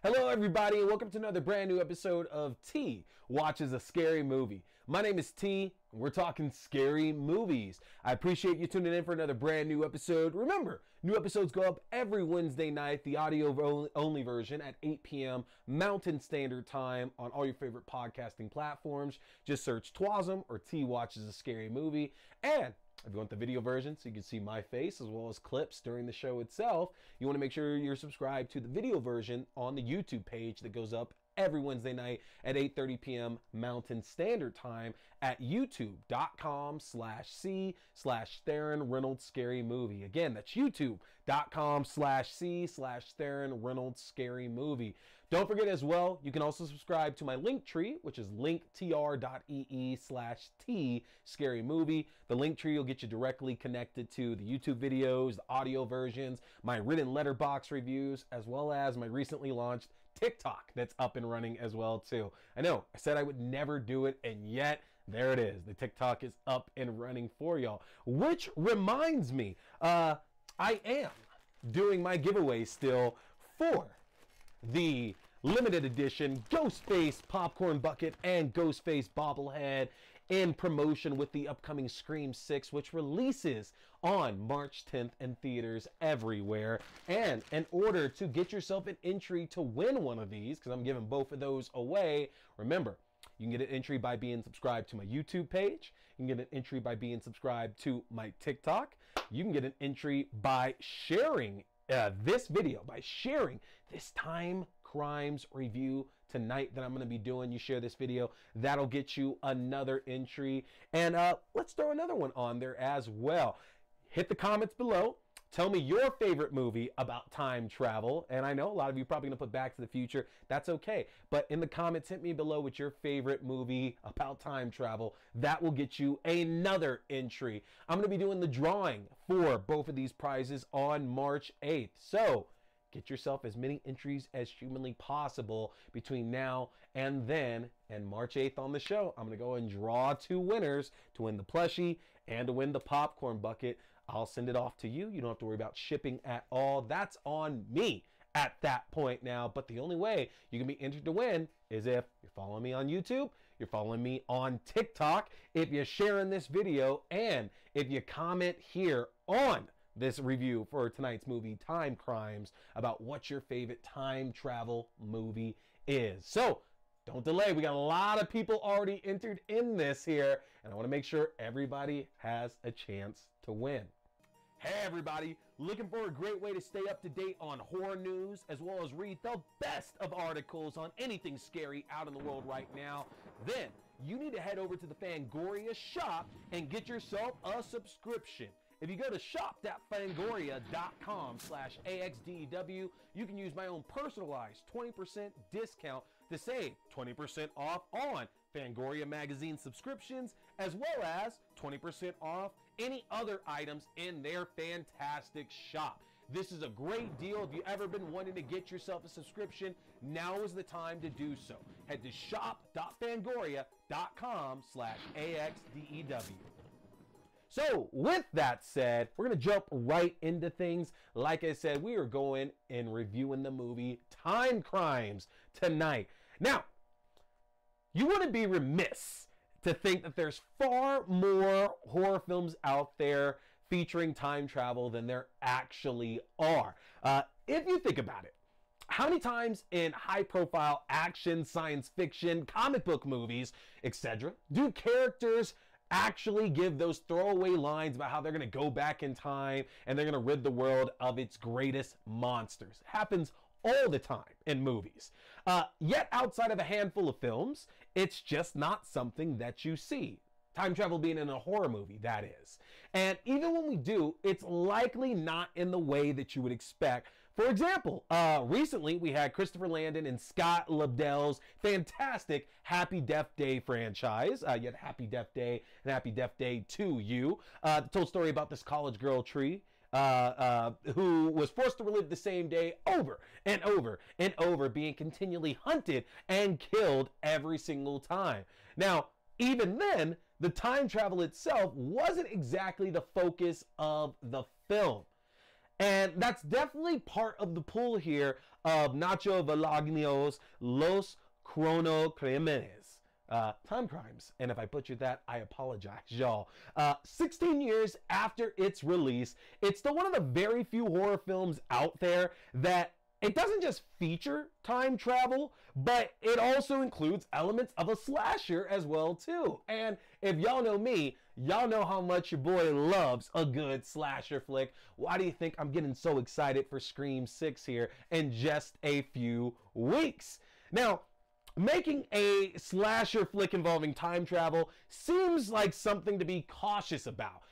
Hello everybody and welcome to another brand new episode of T Watches a Scary Movie. My name is T and we're talking scary movies. I appreciate you tuning in for another brand new episode. Remember, new episodes go up every Wednesday night, the audio only version at 8 p.m. Mountain Standard Time on all your favorite podcasting platforms. Just search TWASM or T Watches a Scary Movie. And if you want the video version so you can see my face as well as clips during the show itself, you want to make sure you're subscribed to the video version on the YouTube page that goes up every Wednesday night at 8:30 p.m. Mountain Standard Time at youtube.com/C/Theron Reynolds Scary Movie. Again, that's youtube.com/C/Theron Reynolds Scary Movie. Don't forget as well, you can also subscribe to my link tree, which is linktr.ee/T Scary Movie. The link tree will get you directly connected to the YouTube videos, the audio versions, my written letterbox reviews, as well as my recently launched TikTok that's up and running as well too. I know I said I would never do it, and yet there it is. The TikTok is up and running for y'all. Which reminds me, I am doing my giveaway still for the limited edition Ghostface Popcorn Bucket and Ghostface Bobblehead in promotion with the upcoming Scream 6, which releases on March 10th in theaters everywhere. And in order to get yourself an entry to win one of these, because I'm giving both of those away, remember, you can get an entry by being subscribed to my YouTube page. You can get an entry by being subscribed to my TikTok. You can get an entry by sharing this video, by sharing this time crimes review tonight that I'm going to be doing. You share this video, that'll get you another entry. And let's throw another one on there as well. Hit the comments below. Tell me your favorite movie about time travel. And I know a lot of you are probably going to put Back to the Future. That's okay. But in the comments, hit me below with your favorite movie about time travel. That will get you another entry. I'm going to be doing the drawing for both of these prizes on March 8th. So get yourself as many entries as humanly possible between now and then. And March 8th on the show, I'm going to go and draw two winners to win the plushie and to win the popcorn bucket. I'll send it off to you. You don't have to worry about shipping at all. That's on me at that point now. But the only way you can be entered to win is if you're following me on YouTube, you're following me on TikTok, if you're sharing this video, and if you comment here on this review for tonight's movie, Time Crimes, about what your favorite time travel movie is. So don't delay. We got a lot of people already entered in this here, and I want to make sure everybody has a chance to win. Hey everybody, looking for a great way to stay up to date on horror news as well as read the best of articles on anything scary out in the world right now? Then you need to head over to the Fangoria shop and get yourself a subscription. If you go to shop.fangoria.com/AXDEW, you can use my own personalized 20% discount to save 20% off on Fangoria magazine subscriptions, as well as 20% off any other items in their fantastic shop. This is a great deal. If you've ever been wanting to get yourself a subscription, now is the time to do so. Head to shop.fangoria.com/AXDEW. So with that said, we're going to jump right into things. Like I said, we are going and reviewing the movie Time Crimes tonight. Now, you wouldn't be remiss to think that there's far more horror films out there featuring time travel than there actually are. If you think about it, how many times in high-profile action, science fiction, comic book movies, etc., do characters actually give those throwaway lines about how they're going to go back in time and they're going to rid the world of its greatest monsters? It happens all the time in movies. Yet outside of a handful of films, it's just not something that you see. Time travel being in a horror movie, that is. And even when we do, it's likely not in the way that you would expect. For example, recently we had Christopher Landon and Scott Lobdell's fantastic Happy Death Day franchise. You had Happy Death Day and Happy Death Day 2 You. Told a story about this college girl Tree who was forced to relive the same day over and over and over, being continually hunted and killed every single time. Now, even then, the time travel itself wasn't exactly the focus of the film. And that's definitely part of the pull here of Nacho Velagno's Los Cronocrímenes. Time crimes. And if I butchered that, I apologize, y'all. 16 years after its release, it's still one of the very few horror films out there that it doesn't just feature time travel, but it also includes elements of a slasher as well, too. And if y'all know me, y'all know how much your boy loves a good slasher flick. Why do you think I'm getting so excited for Scream 6 here in just a few weeks? Now, making a slasher flick involving time travel seems like something to be cautious about.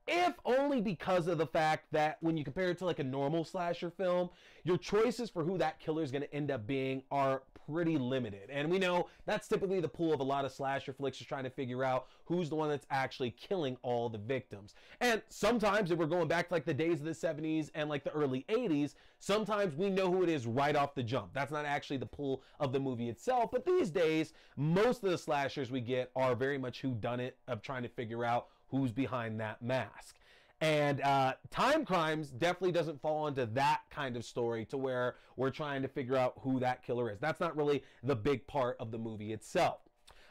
If only because of the fact that when you compare it to like a normal slasher film, your choices for who that killer is going to end up being are pretty limited. And we know that's typically the pull of a lot of slasher flicks, is trying to figure out who's the one that's actually killing all the victims. And sometimes, if we're going back to like the days of the 70s and like the early 80s, sometimes we know who it is right off the jump. That's not actually the pull of the movie itself. But these days, most of the slashers we get are very much whodunit, of trying to figure out who's behind that mask. And Time Crimes definitely doesn't fall into that kind of story to where we're trying to figure out who that killer is. That's not really the big part of the movie itself.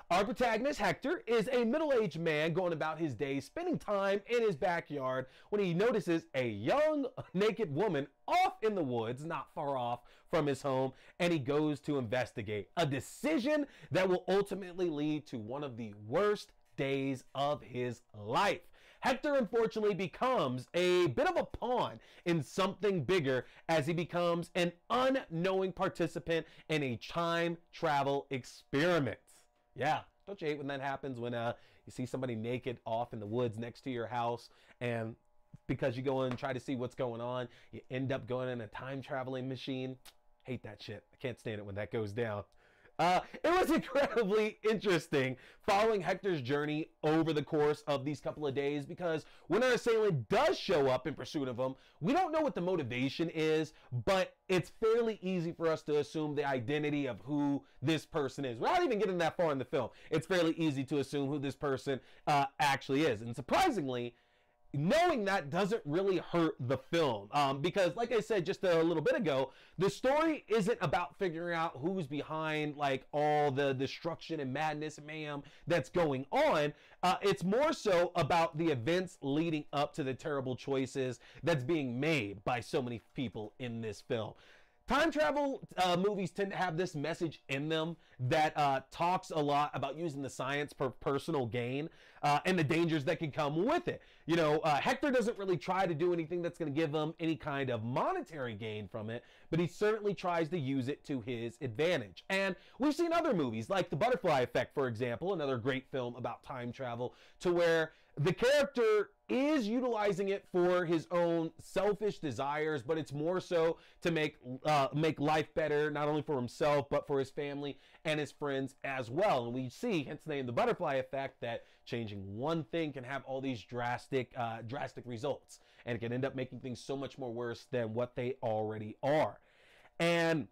Our protagonist, Hector, is a middle-aged man going about his day, spending time in his backyard when he notices a young, naked woman off in the woods, not far off from his home, and he goes to investigate. A decision that will ultimately lead to one of the worst days of his life. Hector unfortunately becomes a bit of a pawn in something bigger as he becomes an unknowing participant in a time travel experiment. Yeah, don't you hate when that happens, when you see somebody naked off in the woods next to your house, and because you go in and try to see what's going on, you end up going in a time traveling machine? Hate that shit. I can't stand it when that goes down. It was incredibly interesting following Hector's journey over the course of these couple of days, because when our assailant does show up in pursuit of him, we don't know what the motivation is, but it's fairly easy for us to assume the identity of who this person is. We're not even getting that far in the film. It's fairly easy to assume who this person actually is. And surprisingly, knowing that doesn't really hurt the film, because like I said just a little bit ago, the story isn't about figuring out who's behind like all the destruction and madness and mayhem that's going on. It's more so about the events leading up to the terrible choices that's being made by so many people in this film. Time travel movies tend to have this message in them that talks a lot about using the science for personal gain and the dangers that can come with it. You know, Hector doesn't really try to do anything that's going to give him any kind of monetary gain from it, but he certainly tries to use it to his advantage. And we've seen other movies like The Butterfly Effect, for example, another great film about time travel, to where the character is utilizing it for his own selfish desires, but it's more so to make life better, not only for himself, but for his family and his friends as well. And we see, hence the name, The Butterfly Effect, that changing one thing can have all these drastic results, and it can end up making things so much more worse than what they already are. And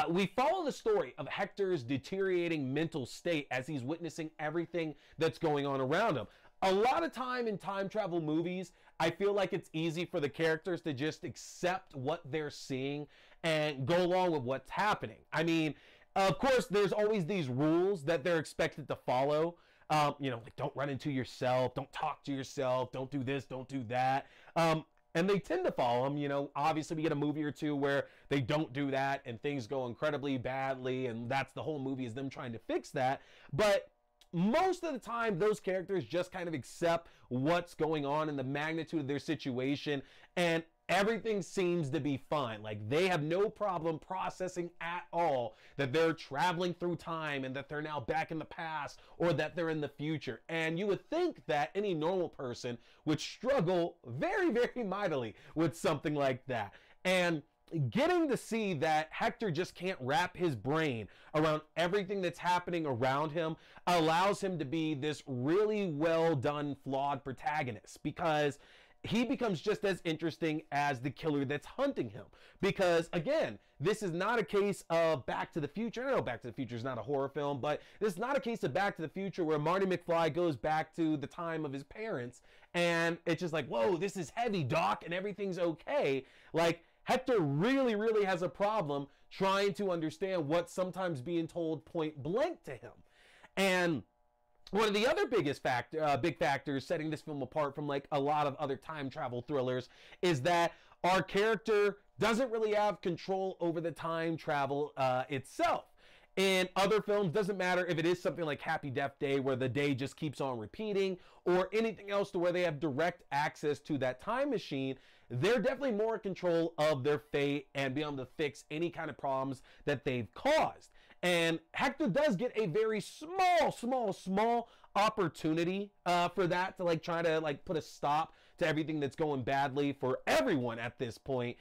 we follow the story of Hector's deteriorating mental state as he's witnessing everything that's going on around him. A lot of time in time travel movies, I feel like it's easy for the characters to just accept what they're seeing and go along with what's happening. I mean, of course, there's always these rules that they're expected to follow. You know, like don't run into yourself, don't talk to yourself, don't do this, don't do that. And they tend to follow them. You know, obviously we get a movie or two where they don't do that and things go incredibly badly, and that's the whole movie, is them trying to fix that. But most of the time, those characters just kind of accept what's going on and the magnitude of their situation, and everything seems to be fine. Like, they have no problem processing at all that they're traveling through time and that they're now back in the past or that they're in the future. And you would think that any normal person would struggle very, very mightily with something like that. And getting to see that Hector just can't wrap his brain around everything that's happening around him allows him to be this really well done, flawed protagonist, because he becomes just as interesting as the killer that's hunting him. Because again, this is not a case of Back to the Future. I know Back to the Future is not a horror film, but this is not a case of Back to the Future where Marty McFly goes back to the time of his parents And it's just like, whoa, this is heavy, Doc, and everything's okay. Like, Hector really, really has a problem trying to understand what's sometimes being told point blank to him. And one of the other big factors setting this film apart from like a lot of other time travel thrillers is that our character doesn't really have control over the time travel itself. In other films, doesn't matter if it is something like Happy Death Day where the day just keeps on repeating, or anything else to where they have direct access to that time machine, they're definitely more in control of their fate and be able to fix any kind of problems that they've caused. And Hector does get a very small opportunity for that, to like try to like put a stop to everything that's going badly for everyone at this point.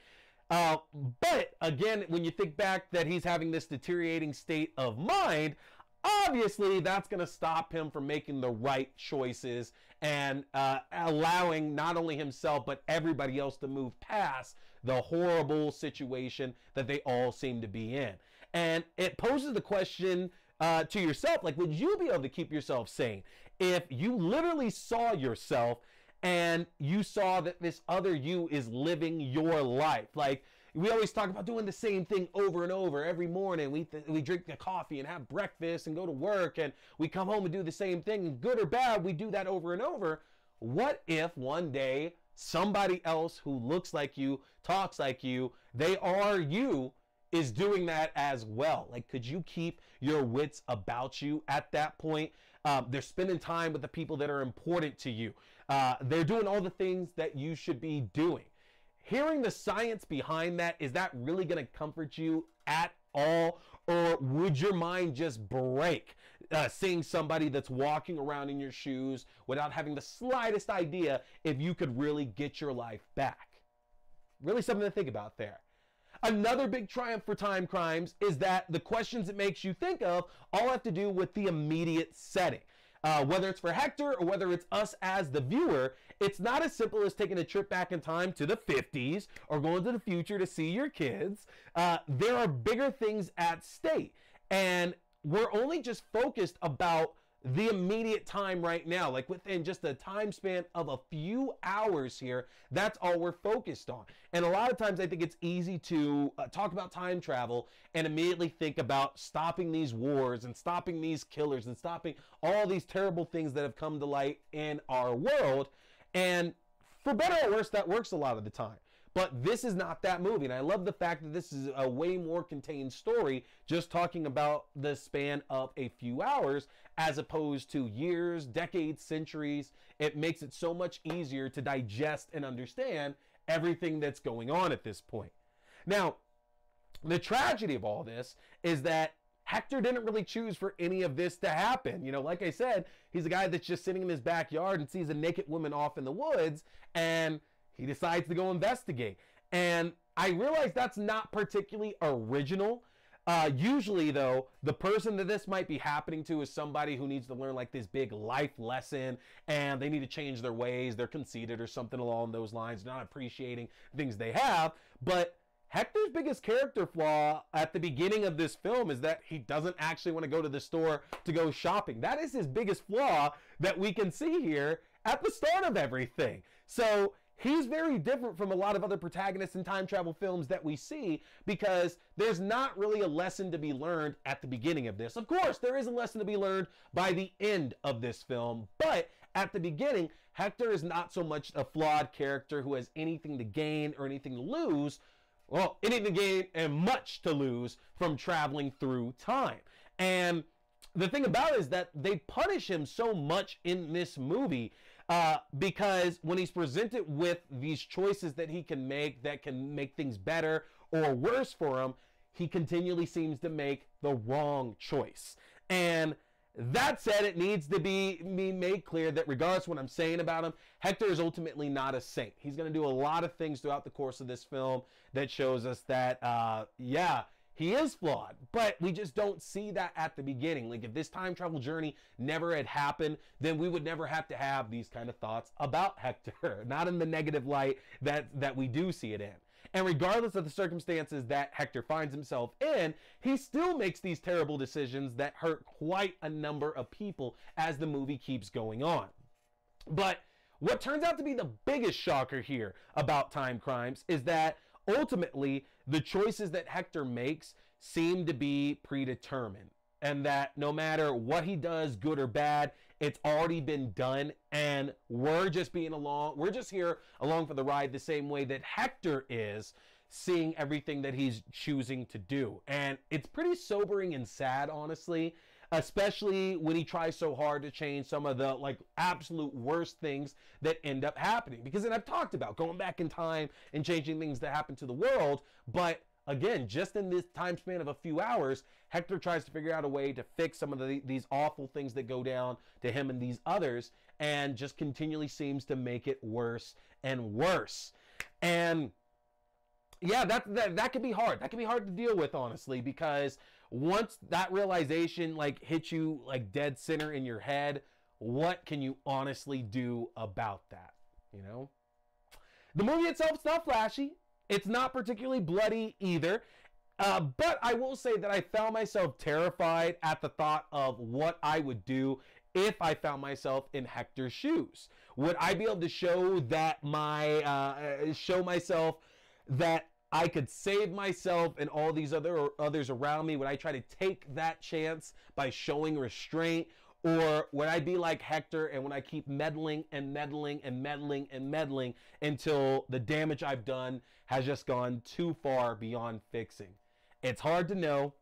But again, when you think back that he's having this deteriorating state of mind, obviously that's going to stop him from making the right choices and allowing not only himself but everybody else to move past the horrible situation that they all seem to be in. And it poses the question to yourself, like, would you be able to keep yourself sane if you literally saw yourself and you saw that this other you is living your life? Like, we always talk about doing the same thing over and over every morning. We drink the coffee and have breakfast and go to work, and we come home and do the same thing. Good or bad, we do that over and over. What if one day somebody else who looks like you, talks like you, they are you, is doing that as well? Like, could you keep your wits about you at that point? They're spending time with the people that are important to you. They're doing all the things that you should be doing. Hearing the science behind that, is that really going to comfort you at all? Or would your mind just break seeing somebody that's walking around in your shoes without having the slightest idea if you could really get your life back? Really something to think about there. Another big triumph for Time Crimes is that the questions it makes you think of all have to do with the immediate setting. Whether it's for Hector or whether it's us as the viewer, it's not as simple as taking a trip back in time to the 50s or going to the future to see your kids. There are bigger things at stake, and we're only just focused about the immediate time right now, like within just a time span of a few hours here. That's all we're focused on. And a lot of times I think it's easy to talk about time travel and immediately think about stopping these wars and stopping these killers and stopping all these terrible things that have come to light in our world. And for better or worse, that works a lot of the time. But this is not that movie, and I love the fact that this is a way more contained story, just talking about the span of a few hours, as opposed to years, decades, centuries. It makes it so much easier to digest and understand everything that's going on at this point. Now, the tragedy of all this is that Hector didn't really choose for any of this to happen. You know, like I said, he's a guy that's just sitting in his backyard and sees a naked woman off in the woods, and he decides to go investigate. And I realize that's not particularly original. Usually, though, the person that this might be happening to is somebody who needs to learn like this big life lesson, and they need to change their ways. They're conceited or something along those lines, not appreciating things they have. But Hector's biggest character flaw at the beginning of this film is that he doesn't actually want to go to the store to go shopping. That is his biggest flaw that we can see here at the start of everything. So he's very different from a lot of other protagonists in time travel films that we see, because there's not really a lesson to be learned at the beginning of this. Of course, there is a lesson to be learned by the end of this film, but at the beginning, Hector is not so much a flawed character who has anything to gain or anything to lose. Well, anything to gain and much to lose from traveling through time. And the thing about it is that they punish him so much in this movie, because when he's presented with these choices that he can make that can make things better or worse for him, he continually seems to make the wrong choice. And that said, it needs to be made clear that regardless of what I'm saying about him, Hector is ultimately not a saint. He's going to do a lot of things throughout the course of this film that shows us that, yeah, he is flawed, but we just don't see that at the beginning. Like, if this time travel journey never had happened, then we would never have to have these kind of thoughts about Hector, not in the negative light that we do see it in. And regardless of the circumstances that Hector finds himself in, he still makes these terrible decisions that hurt quite a number of people as the movie keeps going on. But What turns out to be the biggest shocker here about Time Crimes is that ultimately the choices that Hector makes seem to be predetermined, and that no matter what he does, good or bad, it's already been done, and we're just here along for the ride the same way that Hector is, seeing everything that he's choosing to do. And it's pretty sobering and sad, honestly, especially when he tries so hard to change some of the like absolute worst things that end up happening. Because then I've talked about going back in time and changing things that happen to the world, but again, just in this time span of a few hours, Hector tries to figure out a way to fix some of these awful things that go down to him and these others, and just continually seems to make it worse and worse. And yeah, that can be hard. That can be hard to deal with, honestly, because once that realization like hits you like dead center in your head, what can you honestly do about that? You know, the movie itself's not flashy. It's not particularly bloody either. But I will say that I found myself terrified at the thought of what I would do if I found myself in Hector's shoes. Would I be able to show that myself that I could save myself and all these others around me? Would I try to take that chance by showing restraint? Or would I be like Hector and would I keep meddling and meddling and meddling and meddling until the damage I've done has just gone too far beyond fixing? It's hard to know,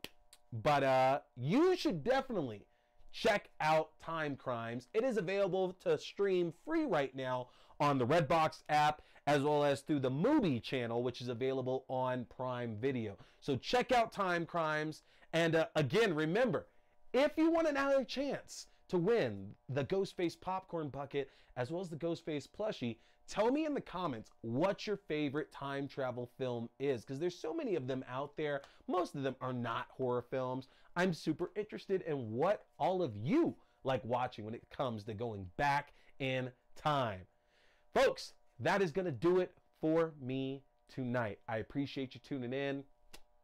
but you should definitely check out Time Crimes. It is available to stream free right now on the Redbox app, as well as through the Mubi channel, which is available on Prime Video. So check out Time Crimes. And again, remember, if you want another chance to win the Ghostface Popcorn Bucket, as well as the Ghostface Plushie, tell me in the comments what your favorite time travel film is, because there's so many of them out there. Most of them are not horror films. I'm super interested in what all of you like watching when it comes to going back in time. Folks, that is going to do it for me tonight. I appreciate you tuning in.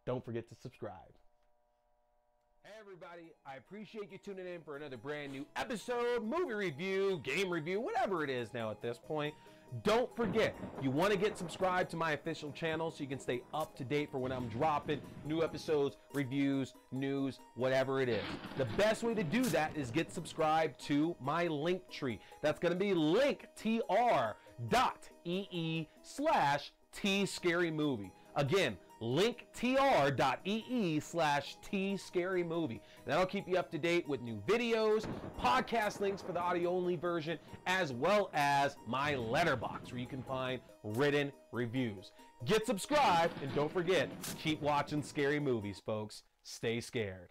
Don't forget to subscribe. Hey everybody, I appreciate you tuning in for another brand new episode, movie review, game review, whatever it is now at this point. Don't forget, you want to get subscribed to my official channel so you can stay up to date for when I'm dropping new episodes, reviews, news, whatever it is. The best way to do that is get subscribed to my link tree. That's going to be linktr.ee/tscarymovie. Again, linktr.ee/tscarymovie. That'll keep you up to date with new videos, podcast links for the audio-only version, as well as my letterbox where you can find written reviews. Get subscribed, and don't forget, keep watching scary movies, folks. Stay scared.